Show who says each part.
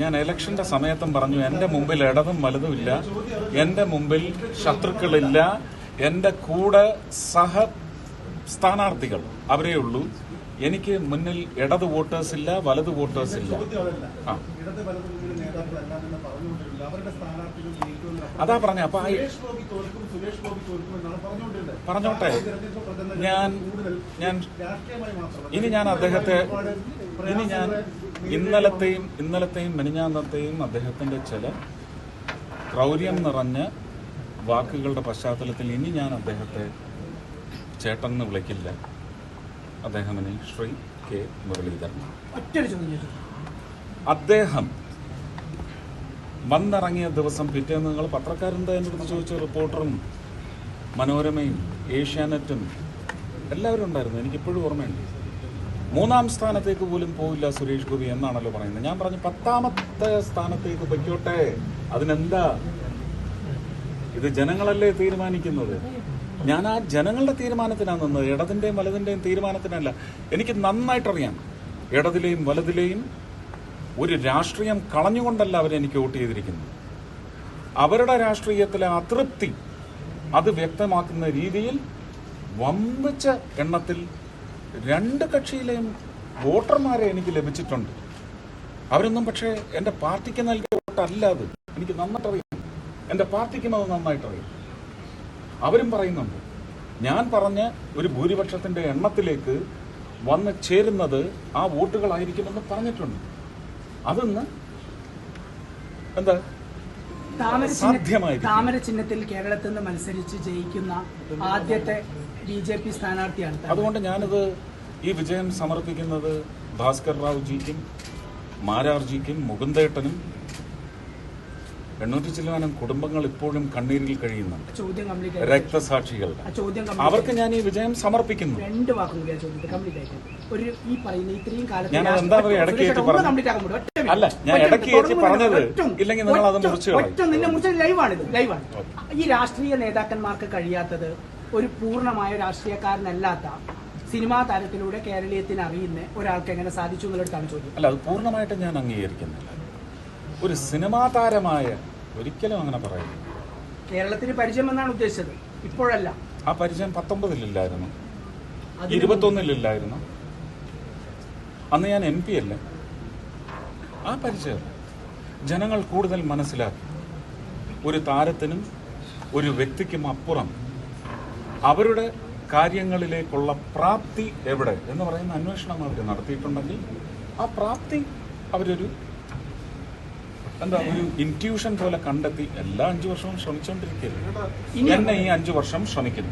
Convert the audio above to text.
Speaker 1: ഞാൻ ഇലക്ഷന്റെ സമയത്തും പറഞ്ഞു, എന്റെ മുമ്പിൽ ഇടതും വലതുമില്ല, എന്റെ മുമ്പിൽ ശത്രുക്കളില്ല, എന്റെ കൂടെ സ്ഥാനാർത്ഥികൾ അവരേ ഉള്ളൂ. എനിക്ക് മുന്നിൽ ഇടത് വോട്ടേഴ്സ് ഇല്ല, വലത് വോട്ടേഴ്സ് ഇല്ല. അതാ പറഞ്ഞ. അപ്പൊ പറഞ്ഞോട്ടെ, ഞാൻ അദ്ദേഹത്തെ ഇന്നലത്തെയും മെനിഞ്ഞാന്നത്തെയും അദ്ദേഹത്തിന്റെ ചില ക്രൗര്യം നിറഞ്ഞ വാക്കുകളുടെ പശ്ചാത്തലത്തിൽ ഇനി ഞാൻ അദ്ദേഹത്തെ ചേട്ടനെന്ന് വിളിക്കില്ല. അദ്ദേഹത്തിന് ശ്രീ കെ മുരളീധരൻ. അദ്ദേഹം വന്നിറങ്ങിയ ദിവസം പിറ്റേന്ന് നിങ്ങൾ പത്രക്കാരെന്താ എൻ്റെ അടുത്ത് ചോദിച്ച റിപ്പോർട്ടറും മനോരമയും ഏഷ്യാനെറ്റും എല്ലാവരും ഉണ്ടായിരുന്നു. എനിക്കിപ്പോഴും ഓർമ്മയുണ്ട്. 3-ാം സ്ഥാനത്തേക്ക് പോലും പോവില്ല സുരേഷ് ഗോപി എന്നാണല്ലോ പറയുന്നത്. ഞാൻ പറഞ്ഞു 10ാമത്തെ സ്ഥാനത്തേക്ക് പൊയ്ക്കോട്ടെ, അതിനെന്താ? ഇത് ജനങ്ങളല്ലേ തീരുമാനിക്കുന്നത്. ഞാൻ ആ ജനങ്ങളുടെ തീരുമാനത്തിനാണ് നിന്നത്, ഇടതിന്റെയും വലതിന്റെയും തീരുമാനത്തിനല്ല. എനിക്ക് നന്നായിട്ടറിയാം, ഇടതിലെയും വലതിലെയും ഒരു രാഷ്ട്രീയം കളഞ്ഞുകൊണ്ടല്ല അവരെനിക്ക് വോട്ട് ചെയ്തിരിക്കുന്നത്. അവരുടെ രാഷ്ട്രീയത്തിലെ അതൃപ്തി അത് വ്യക്തമാക്കുന്ന രീതിയിൽ വമ്പിച്ച എണ്ണത്തിൽ 2 കക്ഷിയിലെയും വോട്ടർമാരെ എനിക്ക് ലഭിച്ചിട്ടുണ്ട്. അവരൊന്നും പക്ഷേ എൻ്റെ പാർട്ടിക്ക് നൽകിയ വോട്ടല്ല അത്. എനിക്ക് നന്നായിട്ടറിയാം, എൻ്റെ പാർട്ടിക്കും അത് നന്നായിട്ടറിയാം. അവരും പറയുന്നുണ്ട്, ഞാൻ പറഞ്ഞ ഒരു ഭൂരിപക്ഷത്തിന്റെ എണ്ണത്തിലേക്ക് വന്ന് ചേരുന്നത് ആ വോട്ടുകളായിരിക്കുമെന്ന് പറഞ്ഞിട്ടുണ്ട്. അതൊന്ന് എന്താ
Speaker 2: താമര ചിഹ്നത്തിൽ കേരളത്തിൽ നിന്ന് മത്സരിച്ച് ജയിക്കുന്ന ആദ്യത്തെ BJP സ്ഥാനാർത്ഥിയാണ്.
Speaker 1: അതുകൊണ്ട് ഞാനിത് ഈ വിജയം സമർപ്പിക്കുന്നത് ഭാസ്കർ റാവു ജിക്കും മാരാർജിക്കും മുകുന്ദേട്ടനും 800 ചില്ലാനം കുടുംബങ്ങൾ ഇപ്പോഴും കണ്ണീരിൽ കഴിയുന്നുണ്ട്, രക്തസാക്ഷികൾ. അവർക്ക് ഞാൻ ഈ വിജയം സമർപ്പിക്കുന്നു.
Speaker 2: 2 വാക്കും കൂടി ഈ പറയുന്ന ഇത്രയും കാലത്ത്
Speaker 1: ഞാൻ എന്താ പറയുക, ഇടയ്ക്ക് ഏറ്റി പറഞ്ഞു. അല്ല, ഞാൻ ഇടയ്ക്ക് ഏറ്റി പറഞ്ഞത് ഇല്ലെങ്കിൽ നിങ്ങൾ അത് മുറിച്ച്
Speaker 2: ലൈവാണ്. ഈ രാഷ്ട്രീയ നേതാക്കന്മാർക്ക് കഴിയാത്തത് ഒരു പൂർണ്ണമായ രാഷ്ട്രീയക്കാരനല്ലാത്ത സിനിമാ താരത്തിലൂടെ കേരളീയത്തിന് അറിയുന്ന ഒരാൾക്ക് എങ്ങനെ സാധിച്ചു എന്നുള്ളതാണ് ചോദ്യം.
Speaker 1: അല്ല, അത് പൂർണ്ണമായിട്ട് ഞാൻ അംഗീകരിക്കുന്നില്ല. ഒരു സിനിമാ താരമായ ഒരിക്കലും അങ്ങനെ പറയുന്നു.
Speaker 2: കേരളത്തിന് പരിചയം എന്നാണ് ഉദ്ദേശിച്ചത്, ഇപ്പോഴല്ല.
Speaker 1: ആ പരിചയം 19-ലില്ലായിരുന്നു, 21-ലില്ലായിരുന്നു. അന്ന് ഞാൻ MP അല്ലേ. ആ പരിചയം ജനങ്ങൾ കൂടുതൽ മനസ്സിലാക്കി. ഒരു താരത്തിനും ഒരു വ്യക്തിക്കും അപ്പുറം അവരുടെ കാര്യങ്ങളിലേക്കുള്ള പ്രാപ്തി എവിടെ എന്ന് പറയുന്ന അന്വേഷണം അവർ നടത്തിയിട്ടുണ്ടെങ്കിൽ ആ പ്രാപ്തി അവരൊരു ഒരു ഇൻറ്റ്യൂഷൻ പോലെ കണ്ടെത്തി എല്ലാ 5 വർഷവും ശ്രമിച്ചുകൊണ്ടിരിക്കുകയല്ലേ. എന്നെ ഈ 5 വർഷം ശ്രമിക്കുന്നു.